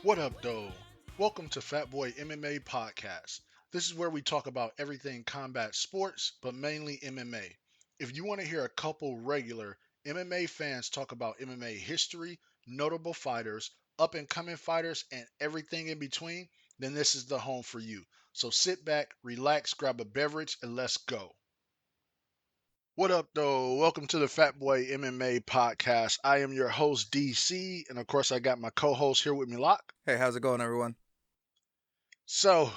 What up, though? Welcome to Fat Boy MMA Podcast. This is where we talk about everything combat sports, but mainly MMA. If you want to hear a couple regular MMA fans talk about MMA history, notable fighters, up and coming fighters, and everything in between, then this is the home for you. So sit back, relax, grab a beverage, and let's go. What up, though? Welcome to the Fat Boy MMA Podcast. I am your host, DC, and of course, I got my co host here with me, Locke. Hey, how's it going, everyone? So,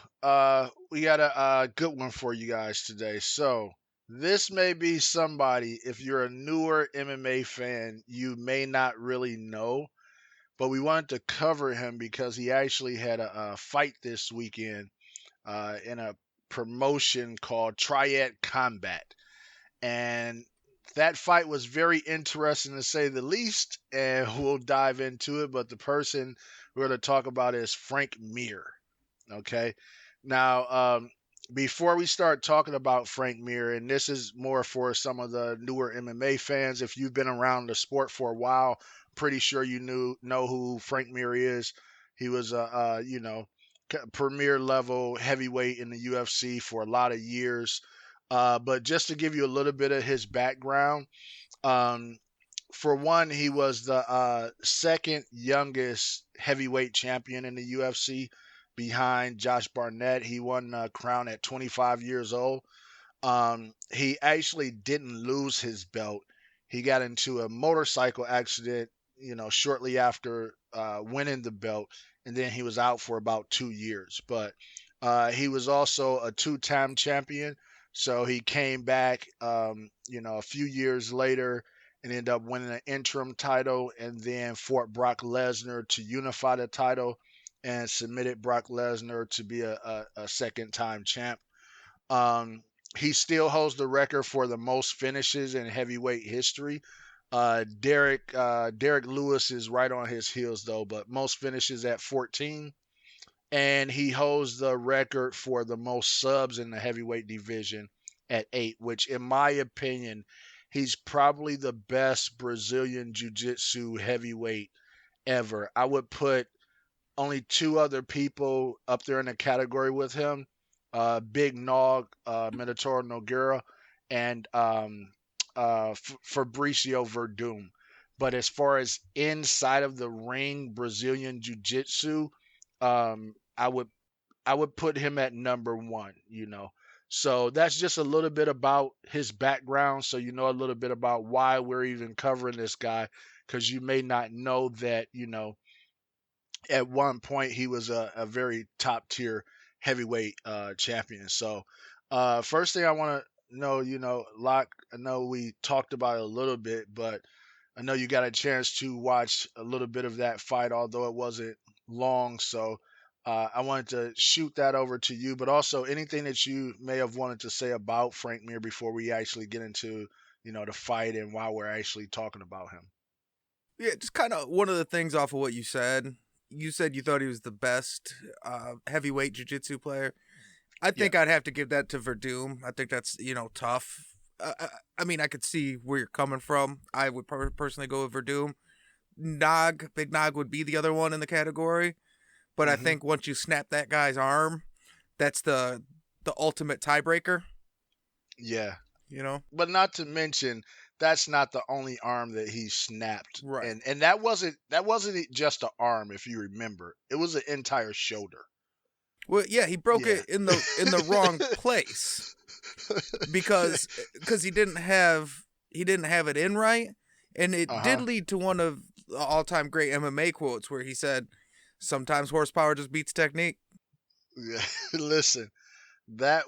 we got a good one for you guys today. So, this may be somebody, if you're a newer MMA fan, you may not really know, but we wanted to cover him because he actually had a fight this weekend in a promotion called Triad Combat. And that fight was very interesting to say the least, and we'll dive into it. But the person we're going to talk about is Frank Mir. Okay. Now, before we start talking about Frank Mir, and this is more for some of the newer MMA fans, if you've been around the sport for a while, pretty sure you know who Frank Mir is. He was premier level heavyweight in the UFC for a lot of years. But just to give you a little bit of his background, um, for one, he was the second youngest heavyweight champion in the UFC behind Josh Barnett. He won the crown at 25 years old. He actually didn't lose his belt. He got into a motorcycle accident, shortly after winning the belt, and then he was out for about 2 years. But he was also a two-time champion, so he came back, a few years later and ended up winning an interim title, and then fought Brock Lesnar to unify the title and submitted Brock Lesnar to be a second-time champ. Um, he still holds the record for the most finishes in heavyweight history. Derek Lewis is right on his heels though, but most finishes at 14, and he holds the record for the most subs in the heavyweight division at 8, which in my opinion, he's probably the best Brazilian jiu-jitsu heavyweight ever. I would put only two other people up there in the category with him, Big Nog, Minotauro Nogueira, and Fabricio Verdum. But as far as inside of the ring Brazilian jiu-jitsu, I would put him at number one. So that's just a little bit about his background, so you know a little bit about why we're even covering this guy, because you may not know that, at one point he was a very top tier heavyweight champion. So first thing I want to know, Locke, I know we talked about it a little bit, but I know you got a chance to watch a little bit of that fight, although it wasn't long. So I wanted to shoot that over to you, but also anything that you may have wanted to say about Frank Mir before we actually get into, the fight and why we're actually talking about him. Yeah, just kind of one of the things off of what you said. You said you thought he was the best heavyweight jiu-jitsu player. I Yeah. think I'd have to give that to Verdum. I think that's, tough. I mean, I could see where you're coming from. I would personally go with Verdum. Big Nog would be the other one in the category. But I Hmm. think once you snap that guy's arm, that's the ultimate tiebreaker, Yeah. you know? But not to mention, that's not the only arm that he snapped, Right. and that wasn't just an arm. If you remember, it was an entire shoulder. Well, yeah, he broke Yeah. it in the wrong place. because he didn't have it in right, and it did Uh-huh. lead to one of the all-time great MMA quotes where he said, "Sometimes horsepower just beats technique." Yeah. Listen, I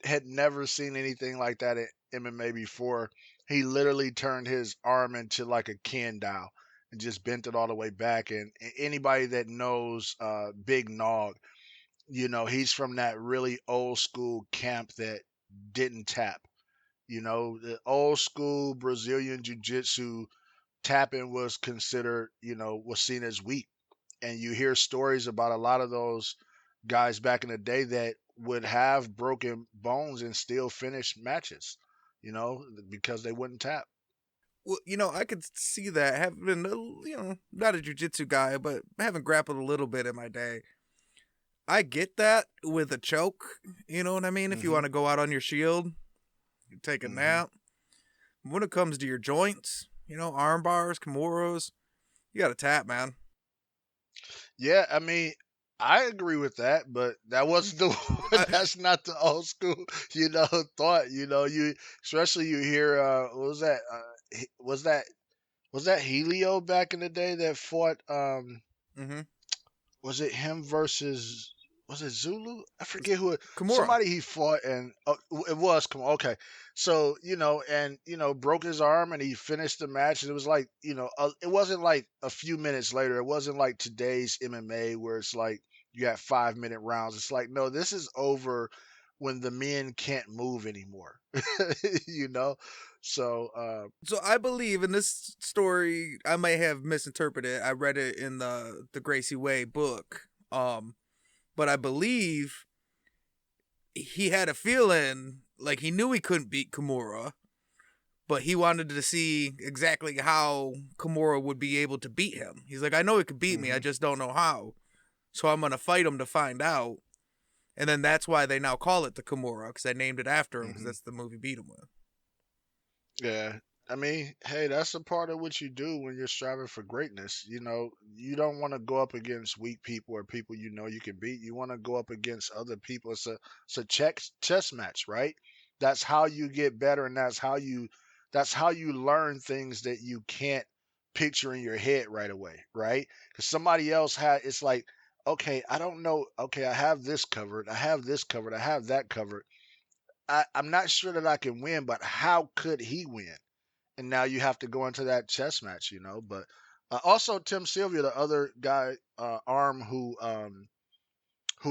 had never seen anything like that in MMA before. He literally turned his arm into like a Ken and just bent it all the way back. And anybody that knows Big Nog, he's from that really old school camp that didn't tap. The old school Brazilian jiu-jitsu tapping was considered, was seen as weak. And you hear stories about a lot of those guys back in the day that would have broken bones and still finish matches, because they wouldn't tap. Well, I could see that having been, not a jujitsu guy, but having grappled a little bit in my day. I get that with a choke. You know what I mean? If you Hmm. want to go out on your shield, you take a Hmm. nap. When it comes to your joints, arm bars, kimuras, you got to tap, man. Yeah, I mean, I agree with that, but that wasn't the I, that's not the old school, thought. You especially you hear what was that? Was that Helio back in the day that fought mm-hmm. was it him versus was it Zulu? I forget who Kimura. somebody he fought and it was come okay. So, and broke his arm and he finished the match and it was like, it wasn't like a few minutes later. It wasn't like today's MMA where it's like you got 5-minute rounds. It's like, no, this is over when the men can't move anymore. you know? So, So I believe in this story. I may have misinterpreted. I read it in the Gracie Way book. But I believe he had a feeling like he knew he couldn't beat Kimura, but he wanted to see exactly how Kimura would be able to beat him. He's like, I know he could beat me, I mhm. just don't know how. So I'm gonna fight him to find out. And then that's why they now call it the Kimura, because they named it after him, because Mhm. that's the movie beat him with. Yeah. I mean, hey, that's a part of what you do when you're striving for greatness. You don't want to go up against weak people or people you can beat. You want to go up against other people. It's a chess match, right? That's how you get better and that's how you learn things that you can't picture in your head right away, right? Cuz somebody else it's like, okay, I don't know, okay, I have this covered. I have this covered. I have that covered. I'm not sure that I can win, but how could he win? And now you have to go into that chess match. But also Tim Sylvia, the other guy, arm who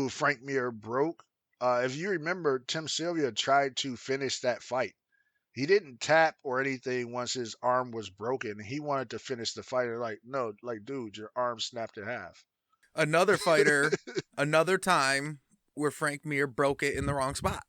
Frank Mir broke. If you remember, Tim Sylvia tried to finish that fight. He didn't tap or anything once his arm was broken. He wanted to finish the fight. They're like, no, like, dude, your arm snapped in half. Another fighter, another time where Frank Mir broke it in the wrong spot.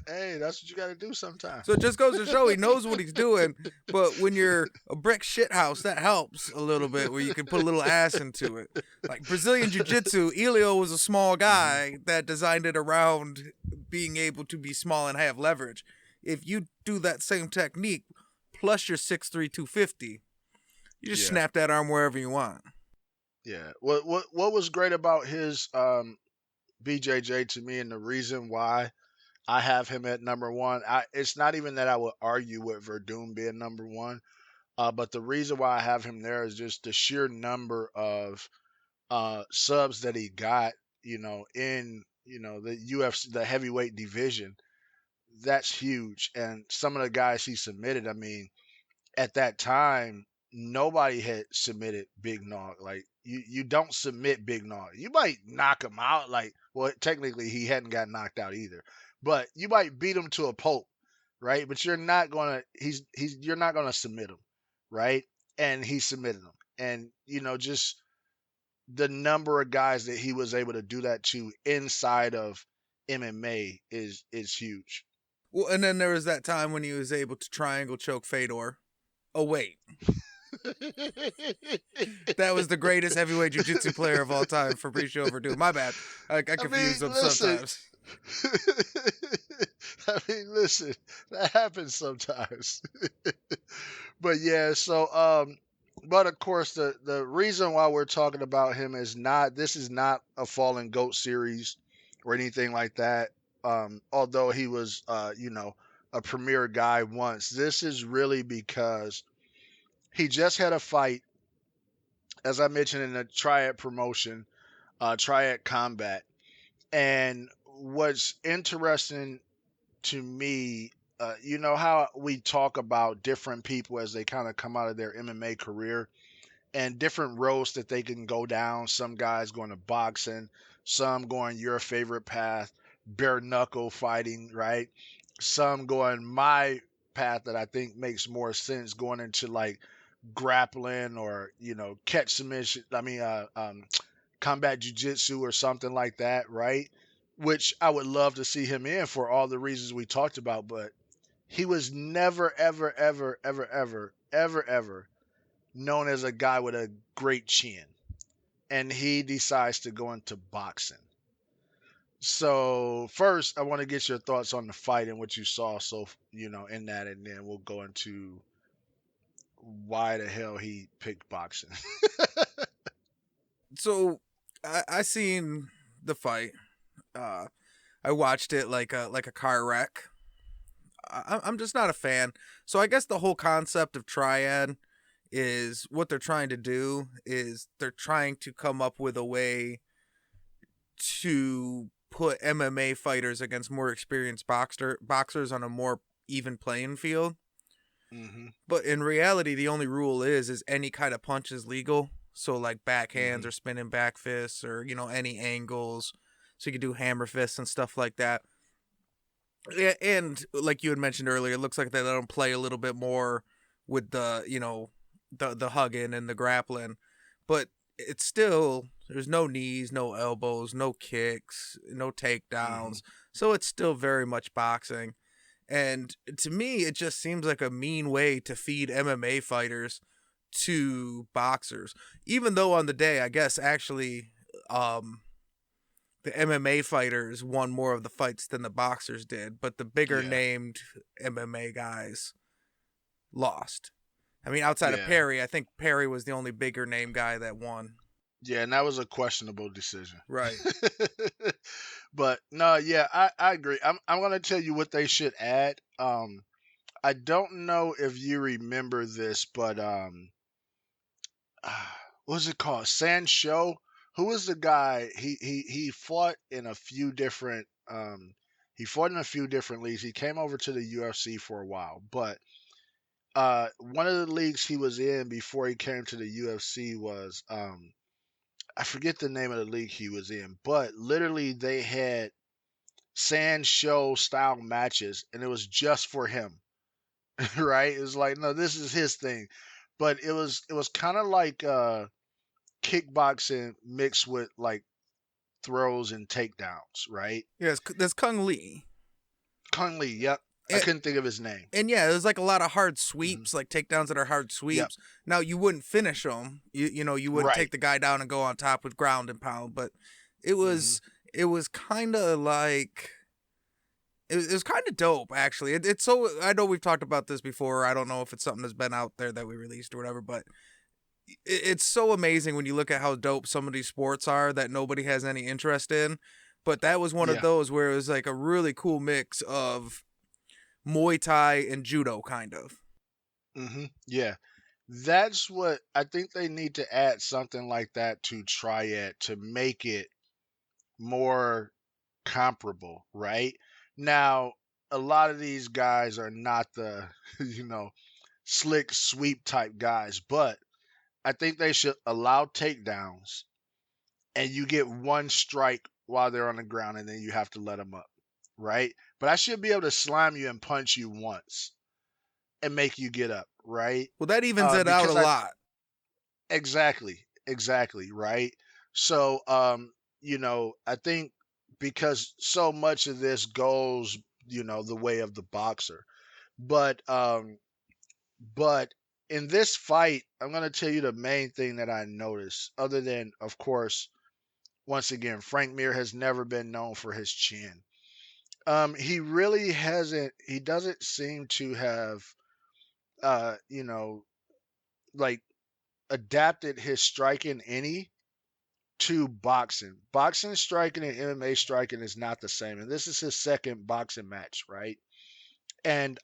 Hey, that's what you got to do sometimes. So it just goes to show he knows what he's doing. But when you're a brick shit house, that helps a little bit where you can put a little ass into it. Like Brazilian Jiu Jitsu, Elio was a small Hmm. guy that designed it around being able to be small and have leverage. If you do that same technique plus you're 6'3", 250, you just Yeah, snap that arm wherever you want. yeah. What was great about his BJJ to me, and the reason why I have him at number one. It's not even that I would argue with Verdun being number one, but the reason why I have him there is just the sheer number of subs that he got. In the UFC, the heavyweight division. That's huge, and some of the guys he submitted. I mean, at that time, nobody had submitted Big Nog. Like you don't submit Big Nog. You might knock him out. Like, well, technically he hadn't got knocked out either, but you might beat him to a pulp, right? But you're not gonna submit him, right? And he submitted him, and just the number of guys that he was able to do that to inside of MMA is huge. Well, and then there was that time when he was able to triangle choke Fedor. Oh, wait. That was the greatest heavyweight jiu-jitsu player of all time, Fabricio Verdun. My bad. I I confuse mean, them listen. sometimes. Listen, that happens sometimes. But yeah, so but of course the reason why we're talking about him is not this is not a fallen goat series or anything like that. Although he was a premier guy once. This is really because he just had a fight, as I mentioned, in a triad promotion, triad combat. And what's interesting to me, you know how we talk about different people as they kind of come out of their MMA career and different roads that they can go down. Some guys going to boxing, some going your favorite path, bare knuckle fighting, right? Some going my path that I think makes more sense, going into like grappling or catch submission. I mean, combat jujitsu or something like that, right? Which I would love to see him in for all the reasons we talked about, but he was never, ever, ever, ever, ever, ever, ever known as a guy with a great chin. And he decides to go into boxing. So first, I want to get your thoughts on the fight and what you saw. So in that, and then we'll go into why the hell he picked boxing. So I seen the fight. Uh, I watched it like a car wreck. I'm just not a fan. So I guess the whole concept of triad is what they're trying to do is they're trying to come up with a way to put MMA fighters against more experienced boxers on a more even playing field. hmm But in reality, the only rule is any kind of punch is legal. So like backhands hmm or spinning back fists or any angles. So you can do hammer fists and stuff like that. Yeah, and like you had mentioned earlier, it looks like they let them play a little bit more with the hugging and the grappling, but it's still there's no knees, no elbows, no kicks, no hmm takedowns, so it's still very much boxing. And to me, it just seems like a mean way to feed MMA fighters to boxers. Even though on the day, I guess actually, the MMA fighters won more of the fights than the boxers did, but the bigger Yeah, named MMA guys lost. I mean, outside of yeah, Perry, I think Perry was the only bigger name guy that won. yeah, and that was a questionable decision. Right. But no, yeah, I agree. I'm gonna tell you what they should add. I don't know if you remember this, but what was it called? Sancho. Who was the guy? He fought in a few different he fought in a few different leagues. He came over to the UFC for a while, but one of the leagues he was in before he came to the UFC was I forget the name of the league he was in, but literally they had Sancho style matches and it was just for him. Right? It was like, no, this is his thing. But it was kind of like kickboxing mixed with like throws and takedowns, right? Yes, there's Kung Lee. Kung Lee, yep. I And, couldn't think of his name. and yeah, there's like a lot of hard hmm sweeps, like takedowns that are hard Yep. sweeps. Now, you wouldn't finish them. You wouldn't Right. take the guy down and go on top with ground and pound, but it hmm was it was kind of like it was kind of dope actually. It's so I know we've talked about this before. I don't know if it's something that's been out there that we released or whatever, but it's so amazing when you look at how dope some of these sports are that nobody has any interest in. But that was one of Yeah. those where it was like a really cool mix of Muay Thai and judo, kind of. Yeah. That's what I think they need to add something like that to Triad to make it more comparable, right? Now, a lot of these guys are not the, slick sweep type guys, but I think they should allow takedowns and you get one strike while they're on the ground and then you have to let them up, right? But I should be able to slam you and punch you once and make you get up, right? Well, that evens it out a Because I lot. exactly, right? So I think because so much of this goes, the way of the boxer. But but in this fight, I'm gonna tell you the main thing that I noticed, other than of course, once again, Frank Mir has never been known for his chin. He really hasn't he doesn't seem to have uh, you know, like adapted his striking any to boxing. Boxing striking and MMA striking is not the same. And this is his second boxing match, right? And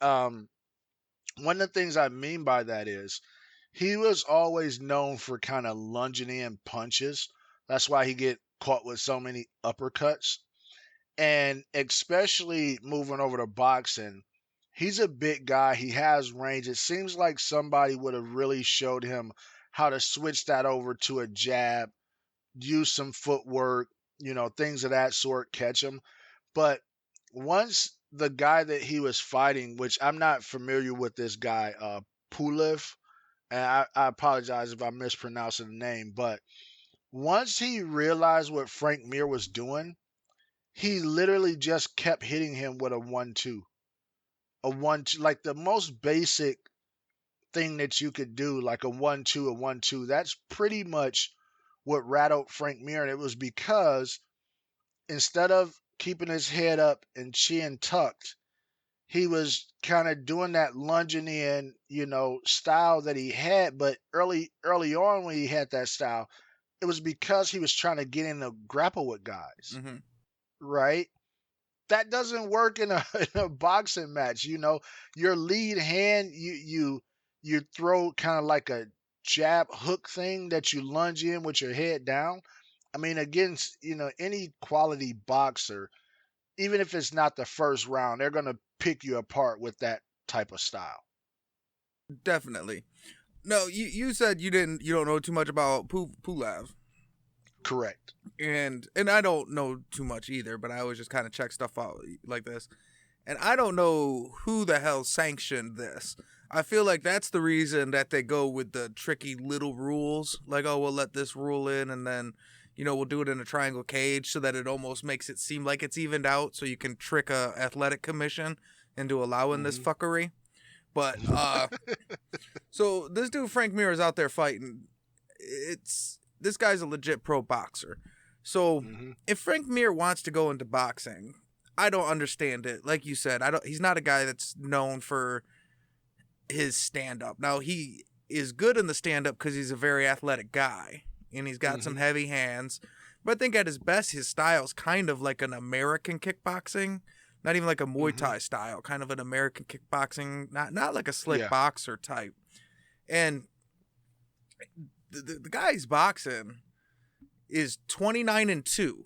one of the things I mean by that is he was always known for kind of lunging in punches. That's why he get caught with so many uppercuts. And especially moving over to boxing, he's a big guy. He has range. It seems like somebody would have really showed him how to switch that over to a jab, use some footwork, things of that sort, catch him. But once the guy that he was fighting, which I'm not familiar with this guy, Pulev, and I apologize if I'm mispronouncing the name, but once he realized what Frank Mir was doing, he literally just kept hitting him with a 1-2. a 1-2, like the most basic thing that you could do, like a 1-2, a 1-2. That's pretty much what rattled Frank Mir, and it was because instead of keeping his head up and chin tucked, he was kind of doing that lunging in, style that he had. But early on when he had that style, it was because he was trying to get in a grapple with guys, Mm-hmm. right? That doesn't work in a in a boxing match. Your lead hand, you throw kind of like a jab hook thing that you lunge in with your head down. I mean, against any quality boxer, even if it's not the first round, they're gonna pick you apart with that type of style. Definitely. No, you said you don't know too much about Pulev. Correct. And I don't know too much either, but I always just kind of check stuff out like this. And I don't know who the hell sanctioned this. I feel like that's the reason that they go with the tricky little rules. Like, oh, we'll let this rule in and then, we'll do it in a triangle cage so that it almost makes it seem like it's evened out so you can trick a athletic commission into allowing this Hmm. fuckery. But so this dude Frank Mir is out there fighting. This guy's a legit pro boxer. So Hmm. if Frank Mir wants to go into boxing, I don't understand it. Like you said, I don't. He's not a guy that's known for his stand up. Now he is good in the stand up because he's a very athletic guy and he's got some Hmm. heavy hands. But I think at his best, his style's kind of like an American kickboxing, not even like a Muay Hmm. Thai style, kind of an American kickboxing, not like a slick Yeah. boxer type. And the guy's boxing is 29-2.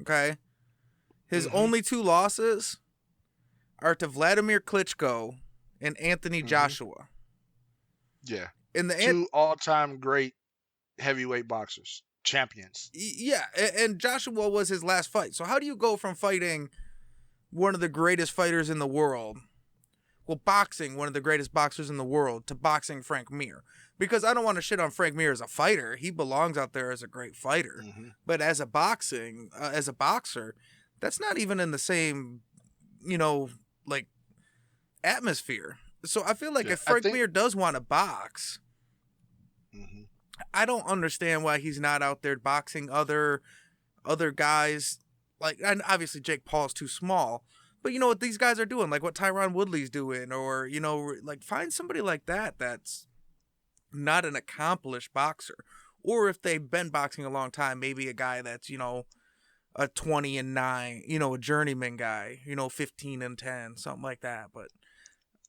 Okay, his Hmm. only two losses are to Vladimir Klitschko and Anthony Hmm. Joshua. Yeah. In the Two all-time great heavyweight boxers, champions. yeah, and Joshua was his last fight. So how do you go from fighting one of the greatest fighters in the world, well, boxing one of the greatest boxers in the world, to boxing Frank Mir? Because I don't want to shit on Frank Mir as a fighter. He belongs out there as a great fighter. Hmm. But as a boxer, that's not even in the same, like atmosphere. So I feel like Yeah. if I Frank think. Mir does want to box, Hmm. I don't understand why he's not out there boxing other guys. Like, and obviously Jake Paul's too small, but you know what these guys are doing, like what Tyron Woodley's doing, or like find somebody like that that's not an accomplished boxer, or if they've been boxing a long time, maybe a guy that's a 20-9, a journeyman guy, 15-10, something like that. But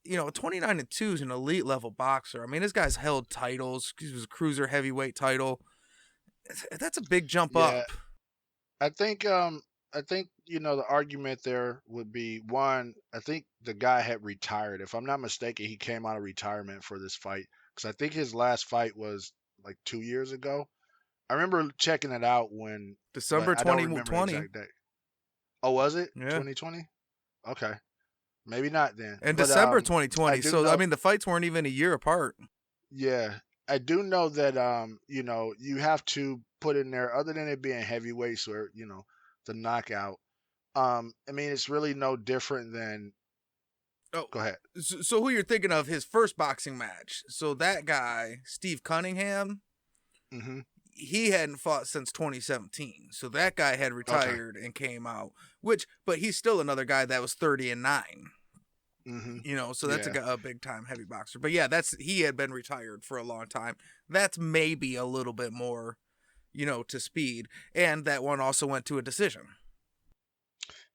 29-2 is an elite level boxer. I mean, this guy's held titles. He was a cruiser heavyweight title. That's a big jump Yeah. up. I think the argument there would be one. I think the guy had retired. If I'm not mistaken, he came out of retirement for this fight because I think his last fight was like 2 years ago. I remember checking it out but December I don't remember the 2020. exact date. Oh, was it Yeah. 2020? Okay, maybe not then. And But December I 2020. do So I know. mean the fights weren't even a year apart. Yeah, I do know that you have to put in there other than it being heavyweights or the knockout. I mean it's really no different than. Oh, Go ahead. so who you're thinking of his first boxing match? So that guy, Steve Cunningham, Hmm. he hadn't fought since 2017. So that guy had Okay. retired and came out, but he's still another guy that was 30-9. Hmm. So that's Yeah. a big time heavy boxer. But yeah, he had been retired for a long time. That's maybe a little bit more, to speed. And that one also went to a decision.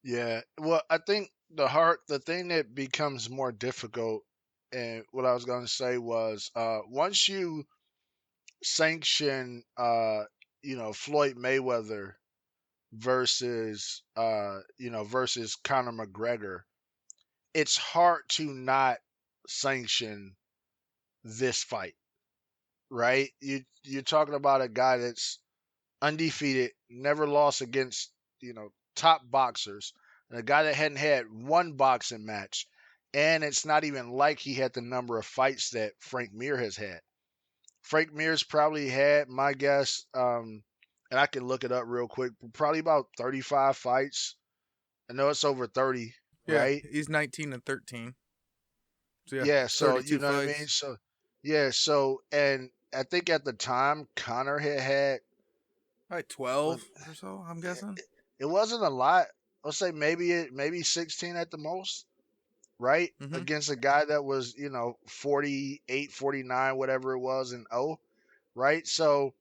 Yeah. Well, I think the thing that becomes more difficult, and what I was going to say was, once you sanction, Floyd Mayweather versus Conor McGregor, it's hard to not sanction this fight, right? You're talking about a guy that's undefeated, never lost against, top boxers, and a guy that hadn't had one boxing match. And it's not even like he had the number of fights that Frank Mir has had. Frank Mir's probably had, my guess, and I can look it up real quick, probably about 35 fights. I know it's over 30. Yeah, right? he's 19-13. So yeah, Yeah, so you 32 know what I mean? fights. So yeah, so and I think at the time Connor had Probably well, 12 or so, I'm it, guessing. it wasn't a lot. I'll say maybe 16 at the most, right? Mm-hmm. Against a guy that was, 48, 49, whatever it was in O, right? So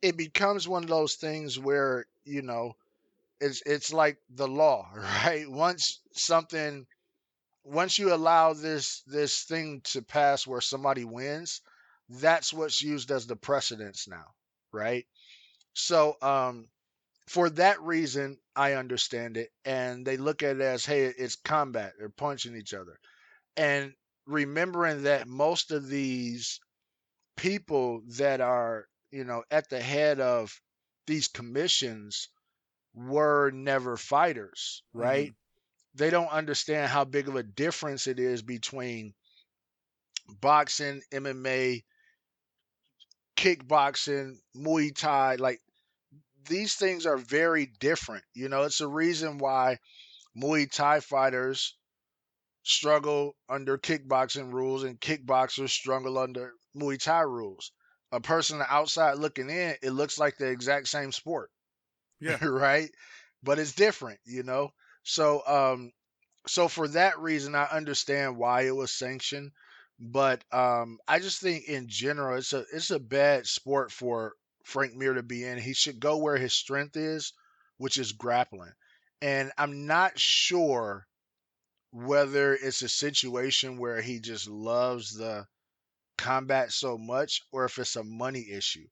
it becomes one of those things where, it's like the law, right? Once you allow this thing to pass where somebody wins, that's what's used as the precedence now, right? So for that reason, I understand it, and they look at it as, hey, it's combat. They're punching each other, and remembering that most of these people that are, at the head of these commissions were never fighters, Mm-hmm. right? They don't understand how big of a difference it is between boxing, MMA, kickboxing, Muay Thai. Like these things are very different. It's a reason why Muay Thai fighters struggle under kickboxing rules and kickboxers struggle under Muay Thai rules. A person on the outside looking in, it looks like the exact same sport, Yeah. right? But it's different. So so for that reason, I understand why it was sanctioned, but I just think in general it's a bad sport for Frank Mir to be in. He should go where his strength is, which is grappling. And I'm not sure whether it's a situation where he just loves the combat so much or if it's a money issue.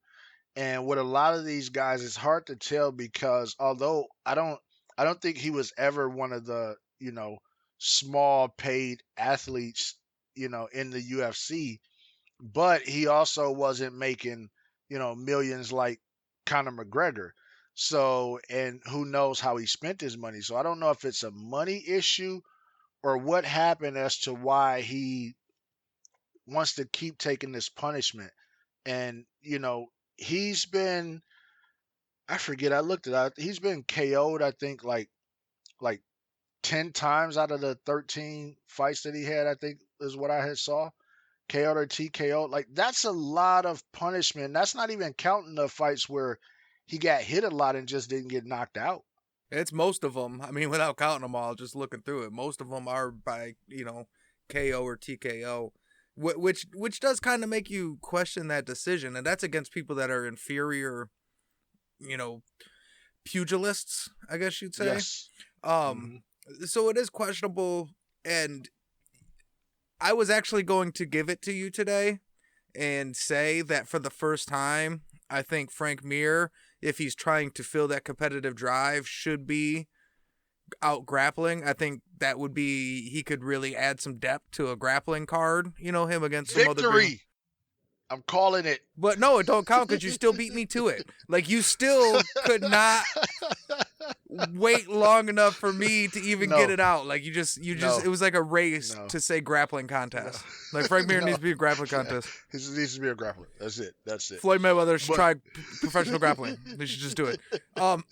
And with a lot of these guys, it's hard to tell because although I don't think he was ever one of the, small paid athletes, in the UFC, but he also wasn't making, millions like Conor McGregor. So, and who knows how he spent his money. So I don't know if it's a money issue or what happened as to why he wants to keep taking this punishment. And, he's been I forget. I looked it up. He's been KO'd, I think, like 10 times out of the 13 fights that he had. I think is what I had saw. KO'd or TKO'd. Like that's a lot of punishment. That's not even counting the fights where he got hit a lot and just didn't get knocked out. It's most of them. I mean, without counting them all, just looking through it, most of them are by KO or TKO, which does kind of make you question that decision, and that's against people that are inferior, you know, pugilists, I guess you'd say. Yes. Um, Hmm. so it is questionable, and I was actually going to give it to you today and say that for the first time, I think Frank Mir, if he's trying to fill that competitive drive, should be out grappling. I think that would be he could really add some depth to a grappling card. Him against some other big. Victory. I'm calling it. But no, it don't count because you still beat me to it. Like you still could not wait long enough for me to even get No. it out. Like you just No. it was like a race No. to say grappling No. contest. Like Frank Mir No. needs to be a grappling Yeah. contest. He needs to be a grappler. That's it. That's it. Floyd Mayweather should But try professional grappling. They should just do it. Um,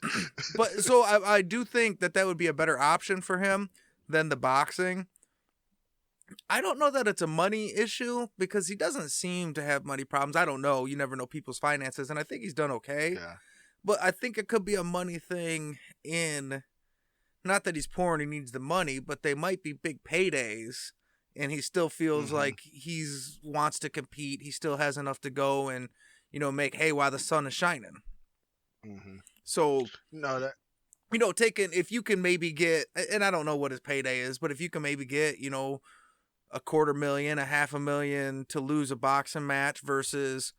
but so I do think that would be a better option for him than the boxing. I don't know that it's a money issue because he doesn't seem to have money problems. I don't know. You never know people's finances, and I think he's done okay. yeah. But I think it could be a money thing in not that he's poor and he needs the money, but they might be big paydays and he still feels Hmm. like he's wants to compete. He still has enough to go and make hay while the sun is shining. Hmm. So, No, that taking if you can maybe get and I don't know what his payday is, but if you can maybe get, a quarter million, a half a million to lose a boxing match versus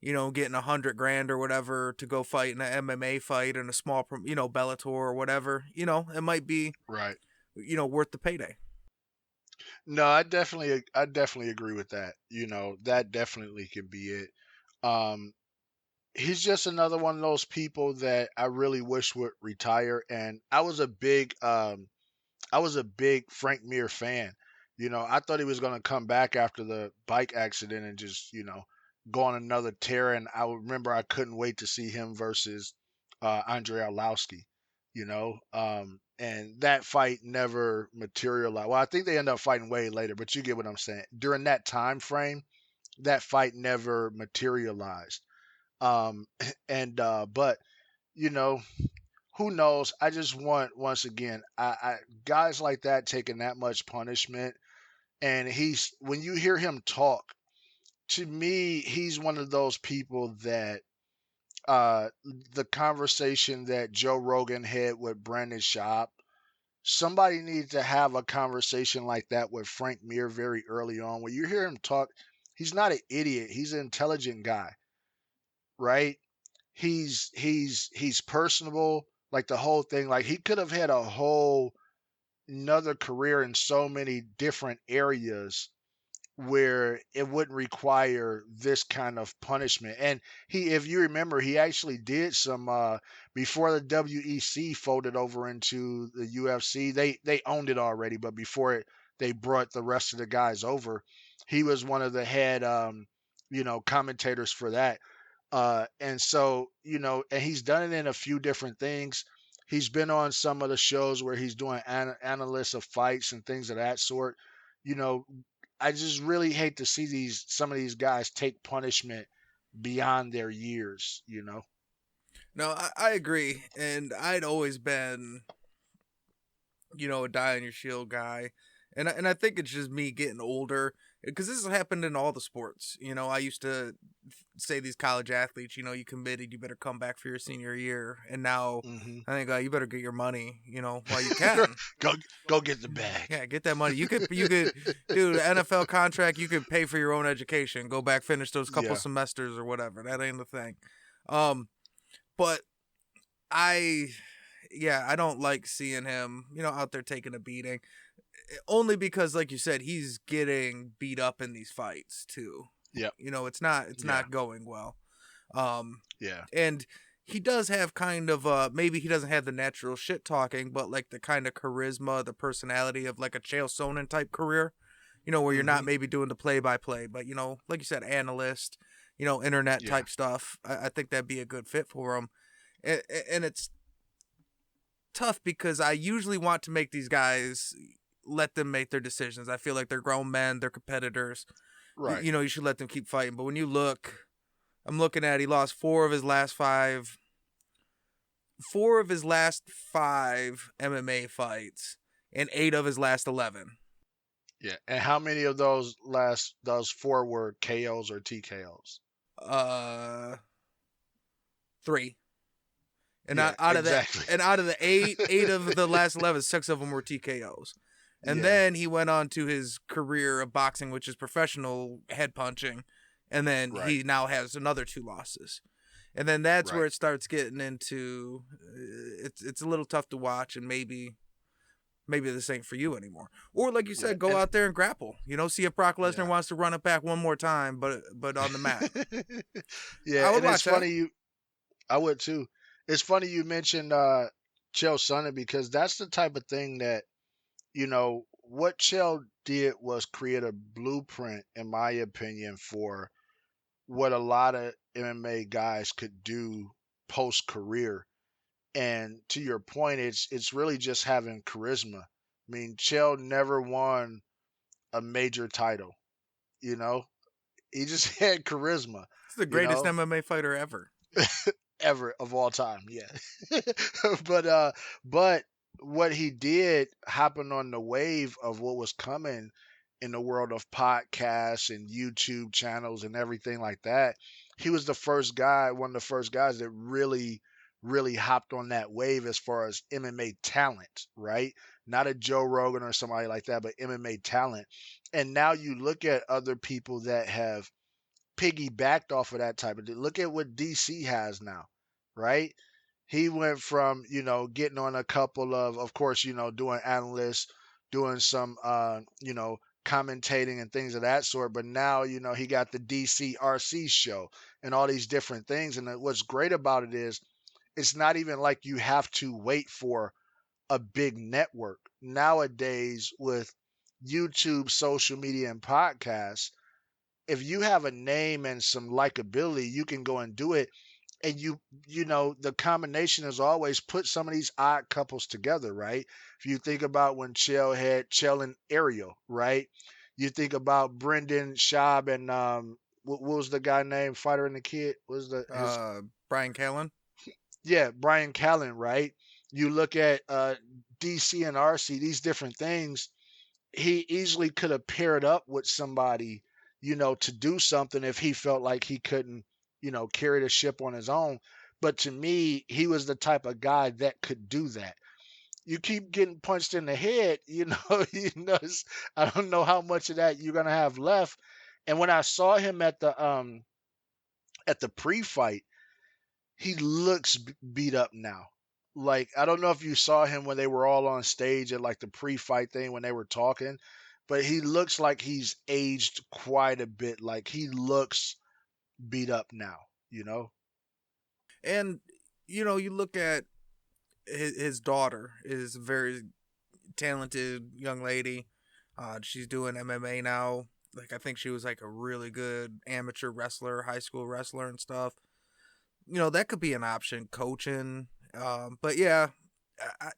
getting 100 grand or whatever to go fight in an MMA fight in a small, Bellator or whatever, it might be, right. worth the payday. No, I definitely agree with that. That definitely could be it. Um, he's just another one of those people that I really wish would retire. And I was a big Frank Mir fan. I thought he was gonna come back after the bike accident and just, go on another tear. And I remember I couldn't wait to see him versus Andre Arlovsky. and that fight never materialized. Well, I think they end up fighting way later, but you get what I'm saying. During that time frame, that fight never materialized. Um, and but you know, who knows? I just want once again, I guys like that taking that much punishment, and he's when you hear him talk, to me, he's one of those people that uh the conversation that Joe Rogan had with Brandon Schaub, somebody needs to have a conversation like that with Frank Mir very early on. When you hear him talk, he's not an idiot. He's an intelligent guy, right? He's personable, like the whole thing. Like he could have had a whole another career in so many different areas where it wouldn't require this kind of punishment. And he, if you remember, he actually did some before the WEC folded over into the UFC. They owned it already, but before it, they brought the rest of the guys over. He was one of the head, commentators for that. And so, and he's done it in a few different things. He's been on some of the shows where he's doing analysts of fights and things of that sort. You know, I just really hate to see some of these guys take punishment beyond their years. No, I agree, and I'd always been, a die on your shield guy, and I think it's just me getting older because this has happened in all the sports. I used to say these college athletes, you committed, you better come back for your senior year, and now Hmm. I think you better get your money, while you can. go go get the bag. Yeah, get that money. You could do an NFL contract. You could pay for your own education. Go back, finish those couple Yeah. semesters or whatever. That ain't the thing. Um, but I, yeah, I don't like seeing him, out there taking a beating. Only because, like you said, he's getting beat up in these fights too. Yep. It's Yeah. not going well. Um, Yeah. and he does have kind of maybe he doesn't have the natural shit talking, but like the kind of charisma, the personality of like a Chael Sonnen type career. Where you're not Hmm. maybe doing the play by play, but like you said, analyst, internet Yeah. type stuff. I think that'd be a good fit for him. And it's tough because I usually want to make these guys let them make their decisions. I feel like they're grown men, they're competitors. Right. You should let them keep fighting. But when you look, I'm looking at he lost four of his last five MMA fights and 8 of his last 11. Yeah. And how many of those four were KOs or TKOs? Uh 3. And Yeah. out of that Exactly. and out of the 8 of the last 11, 6 of them were TKOs. And Yeah. then he went on to his career of boxing, which is professional head punching. And then Right. he now has another 2 losses. And then that's where Right. it starts getting into it's a little tough to watch, and maybe this ain't for you anymore. Or like you Yeah. said, go out there and grapple. See if Brock Lesnar Yeah. wants to run it back one more time, but on the mat. Yeah, I would and it's watch that. funny I would too. It's funny you mentioned Chael Sonnen because that's the type of thing that, what Chael did was create a blueprint, in my opinion, for what a lot of MMA guys could do post career. And to your point, it's really just having charisma. I mean, Chael never won a major title, you know. He just had charisma, He's the you greatest know. MMA fighter ever. Ever of all time, yeah. but what he did happened on the wave of what was coming in the world of podcasts and YouTube channels and everything like that. He was the first guy, one of the first guys that really hopped on that wave as far as MMA talent, right? Not a Joe Rogan or somebody like that, but MMA talent. And now you look at other people that have piggybacked off of that type of. Look at what DC has now, right? He went from getting on a couple of course, doing analysts, doing some commentating and things of that sort. But now he got the DCRC show and all these different things. And what's great about it is it's not even like you have to wait for a big network nowadays with YouTube, social media, and podcasts. If you have a name and some likability, you can go and do it. and you know the combination is always put some of these odd couples together, right? If you think about when Chael had Chael and Ariel, right? You think about Brendan Schaub and what was the guy named Fighter and the Kid? What was the his Brian Callen. yeah, Brian Callen, right? You look at DC and RC, these different things. He easily could have paired up with somebody, you know, to do something if he felt like he couldn't, you know, carry the ship on his own. But to me, he was the type of guy that could do that. You keep getting punched in the head, you know, I don't know how much of that you're gonna have left. And when I saw him at the pre-fight, he looks beat up now. Like I don't know if you saw him when they were all on stage at like the pre-fight thing when they were talking, but he looks like he's aged quite a bit. Like he looks beat up now, you know? And you look at his daughter is a very talented young lady. She's doing MMA now. Like I think she was like a really good amateur wrestler, high school wrestler and stuff. That could be an option, coaching. But yeah, I,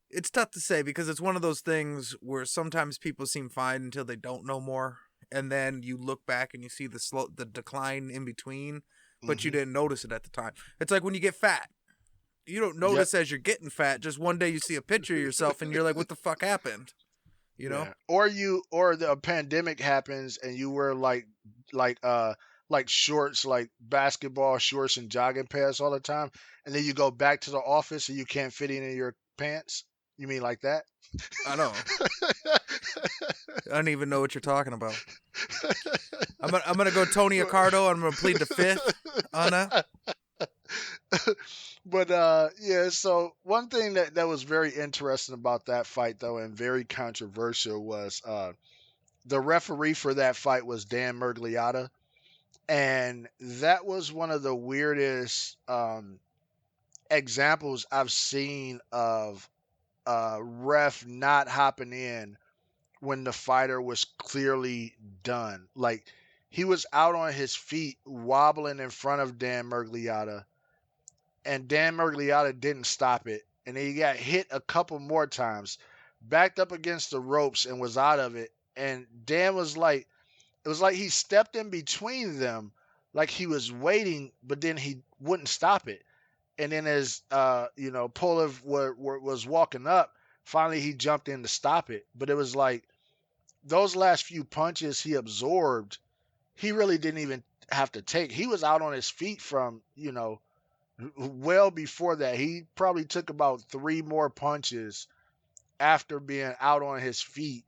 it's tough to say because it's one of those things where sometimes people seem fine until they don't know more, and then you look back and you see the decline in between, but you Hmm. didn't notice it at the time. It's like when you get fat. You don't Yep. notice as you're getting fat. Just one day you see a picture of yourself and you're like, "What the fuck happened?" You know? Yeah. Or the pandemic happens and you wear like like shorts, like basketball shorts and jogging pants all the time, and then you go back to the office and you can't fit in your pants. You mean like that? I know. I don't even know what you're talking about. I'm gonna go Tony Accardo. I'm gonna plead the fifth on that. But yeah, so one thing that was very interesting about that fight though and very controversial was the referee for that fight was Dan Mergliotta, and that was one of the weirdest examples I've seen of ref not hopping in when the fighter was clearly done. Like he was out on his feet wobbling in front of Dan Mergliotta, and Dan Mergliotta didn't stop it. And he got hit a couple more times, backed up against the ropes and was out of it. And Dan was like, it was like he stepped in between them, like he was waiting, but then he wouldn't stop it. And then as Pulev was walking up, finally he jumped in to stop it. But it was like those last few punches he absorbed, he really didn't even have to take. He was out on his feet from well before that. He probably took about three more punches after being out on his feet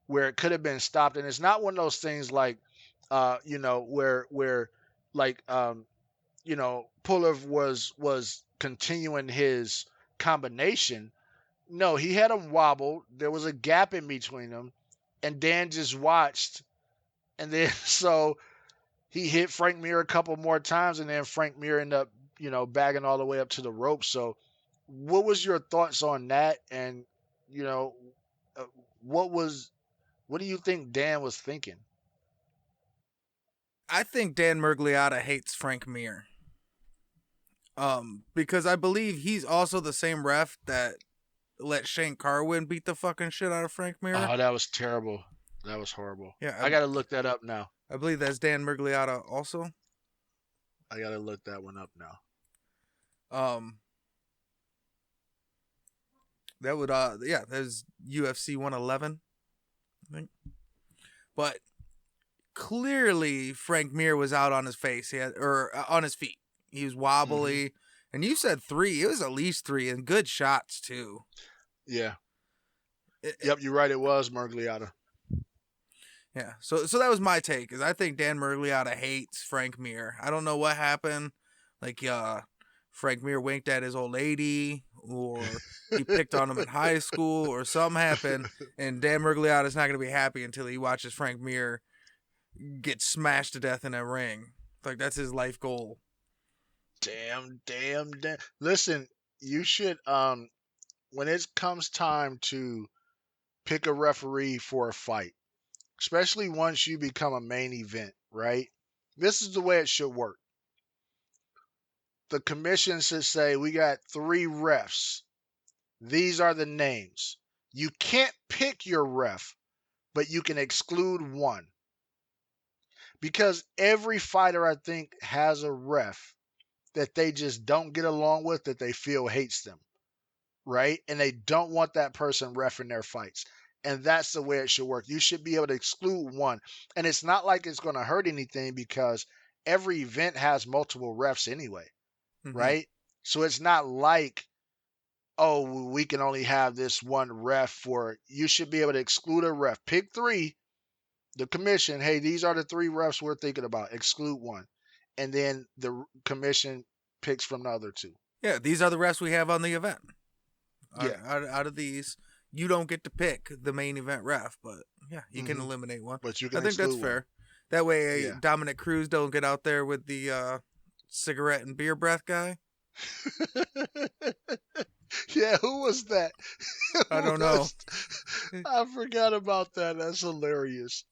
where it could have been stopped. And it's not one of those things like where like Pulev was continuing his combination. No, he had him wobbled. There was a gap in between them, and Dan just watched. And then so he hit Frank Mir a couple more times, and then Frank Mir ended up, bagging all the way up to the rope. So, what was your thoughts on that? And you know, uh, what was what do you think Dan was thinking? I think Dan Mergliotta hates Frank Mir. Because I believe he's also the same ref that let Shane Carwin beat the fucking shit out of Frank Mir. Oh, that was terrible. That was horrible. Yeah, I got to look that up now. I believe that's Dan Mergliotta also. I got to look that one up now. Um, that would yeah, there's UFC 111, I think. But clearly Frank Mir was out on his face. He had or on his feet. He was Hmm. wobbly. And you said three. It was at least three and good shots too. Yeah. It, Yep, you're right. It was Mergliotta. yeah. So that was my take. Is I think Dan Mergliotta hates Frank Mir. I don't know what happened. Like Frank Mir winked at his old lady, or he picked on him in high school, or something happened, and Dan Mergliotta's not gonna be happy until he watches Frank Mir get smashed to death in a ring. Like that's his life goal. Damn. Listen, you should when it comes time to pick a referee for a fight, especially once you become a main event, right? This is the way it should work. the commission should say we got 3 refs. These are the names. You can't pick your ref, but you can exclude one. Because every fighter, I think, has a ref that they just don't get along with, that they feel hates them, right? And they don't want that person reffing their fights. And that's the way it should work. You should be able to exclude one. And it's not like it's going to hurt anything because every event has multiple refs anyway, Mm-hmm. right? So it's not like, oh, we can only have this one ref for. You should be able to exclude a ref. Pick 3, the commission, hey, these are the 3 refs we're thinking about. Exclude one. And then the commission picks from the other 2. Yeah, these are the refs we have on the event. Yeah. Out of these, you don't get to pick the main event ref, but yeah, you can Hmm. eliminate one. But you I can think that's exclude one. fair. That way, Yeah. Dominic Cruz don't get out there with the cigarette and beer breath guy. Yeah, who was that? I don't know. I forgot about that. That's hilarious.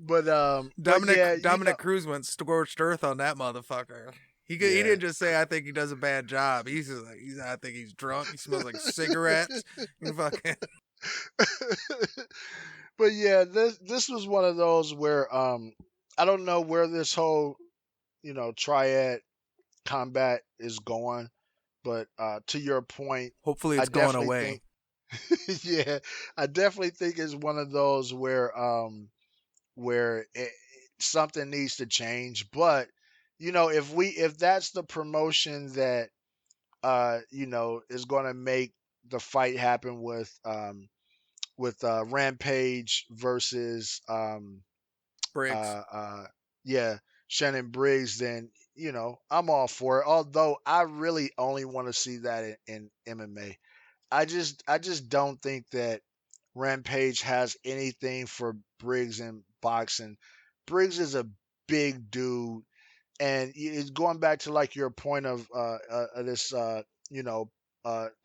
But yeah, Dominic Cruz went scorched earth on that motherfucker. He yeah. didn't just say I think he does a bad job. He's just like I think he's drunk. He smells like cigarettes. You fucking But yeah, this was one of those where I don't know where this whole, triad combat is going, but to your point, hopefully I it's going definitely think away. yeah, I definitely think it's one of those where something needs to change. But if that's the promotion that is going to make the fight happen with Rampage versus Briggs. uh, uh, yeah, Shannon Briggs, then I'm all for it. Although I really only want to see that in MMA. I just don't think that Rampage has anything for Briggs in boxing. Briggs is a big dude, and it's going back to like your point of this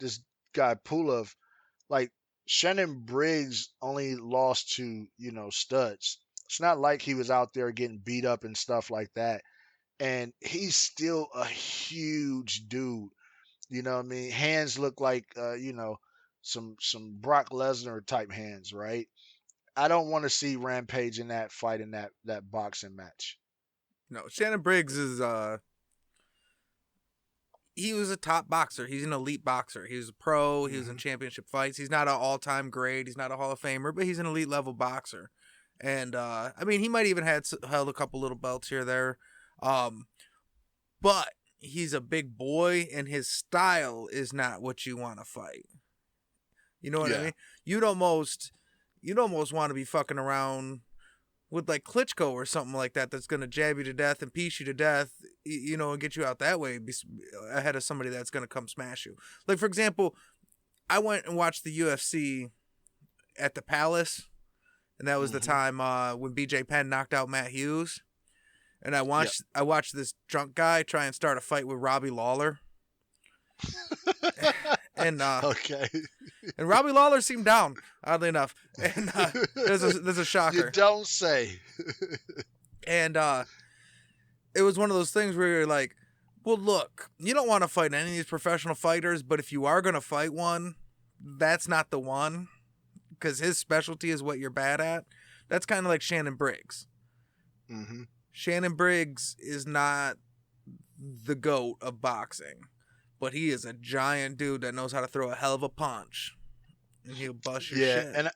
this guy Pulov. Like Shannon Briggs only lost to studs. It's not like he was out there getting beat up and stuff like that. And he's still a huge dude. You know what I mean? Hands look like some Brock Lesnar type hands, right? I don't want to see Rampage in that fight in that boxing match. No, Shannon Briggs is he was a top boxer. He's an elite boxer. He was a pro. He was in Hmm. championship fights. He's not an all-time great. He's not a Hall of Famer, but he's an elite level boxer. And I mean, he might even held a couple little belts here or there. Um, but he's a big boy, and his style is not what you want to fight. You know what I Yeah. mean? You'd almost want to be fucking around with like Klitschko or something like that that's going to jab you to death and piece you to death, and get you out that way ahead of somebody that's going to come smash you. Like, for example, I went and watched the UFC at the Palace, and that was the Hmm. time when BJ Penn knocked out Matt Hughes. And I Yep. watched this drunk guy try and start a fight with Robbie Lawler. And Okay. and Robbie Lawler seemed down, oddly enough. And there's a You shocker. don't say. And it was one of those things where you're like, well, look, you don't want to fight any of these professional fighters, but if you are going to fight one, that's not the one because his specialty is what you're bad at. That's kind of like Shannon Briggs. Hmm. Shannon Briggs is not the GOAT of boxing, but he is a giant dude that knows how to throw a hell of a punch, and he'll bust your Yeah, shit. and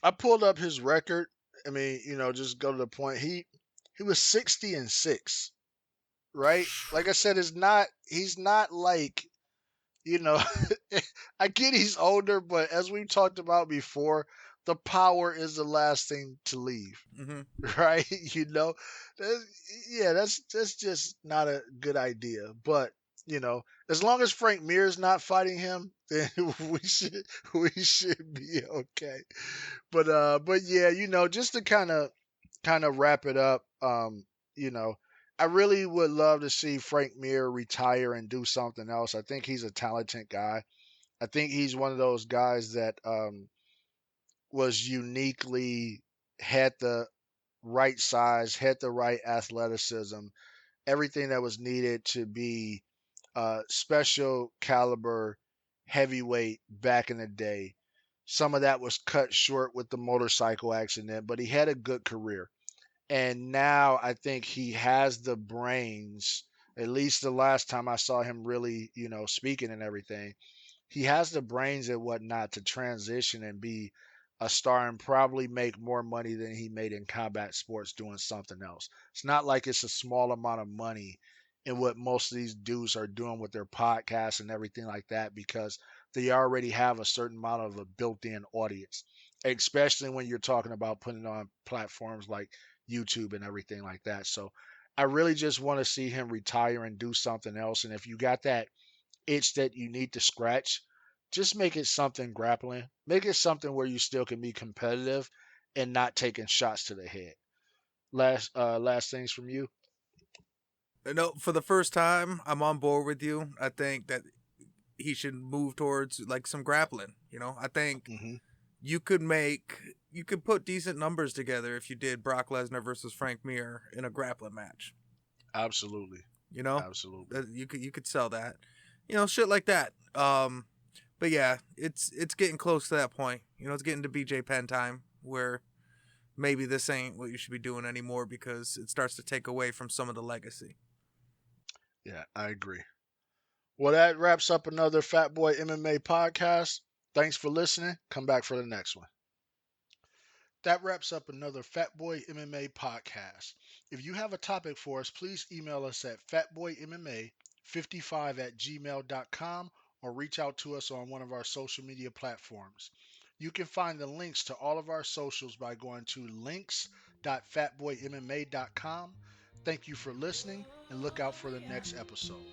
I pulled up his record. I mean, just go to the point. He was 60-6, right? Like I said, he's not like, you know, I get he's older, but as we've talked about before, the power is the last thing to leave, Mm-hmm. right? That's, yeah, that's just not a good idea. But as long as Frank Mir is not fighting him, then we should be okay. But yeah, just to kind of wrap it up, you know, I really would love to see Frank Mir retire and do something else. I think he's a talented guy. I think he's one of those guys that was uniquely had the right size, had the right athleticism, everything that was needed to be special caliber heavyweight back in the day. Some of that was cut short with the motorcycle accident, but he had a good career. And now I think he has the brains, at least the last time I saw him really, speaking and everything, he has the brains and whatnot to transition and be a star and probably make more money than he made in combat sports doing something else. It's not like it's a small amount of money in what most of these dudes are doing with their podcasts and everything like that because they already have a certain amount of a built-in audience, especially when you're talking about putting on platforms like YouTube and everything like that. So I really just want to see him retire and do something else. And if you got that itch that you need to scratch, just make it something grappling. Make it something where you still can be competitive and not taking shots to the head. Last things from you. No, for the first time, I'm on board with you. I think that he should move towards like some grappling. I think Hmm. you could make you could put decent numbers together if you did Brock Lesnar versus Frank Mir in a grappling match. Absolutely. You know, Absolutely. you could sell that. Shit like that. But yeah, it's getting close to that point. It's getting to BJ Penn time where maybe this ain't what you should be doing anymore because it starts to take away from some of the legacy. Yeah, I agree. Well, that wraps up another Fat Boy MMA podcast. Thanks for listening. Come back for the next one. That wraps up another Fat Boy MMA podcast. If you have a topic for us, please email us at fatboymma55@gmail.com or reach out to us on one of our social media platforms. You can find the links to all of our socials by going to links.fatboymma.com. Thank you for listening and look out for the next episode.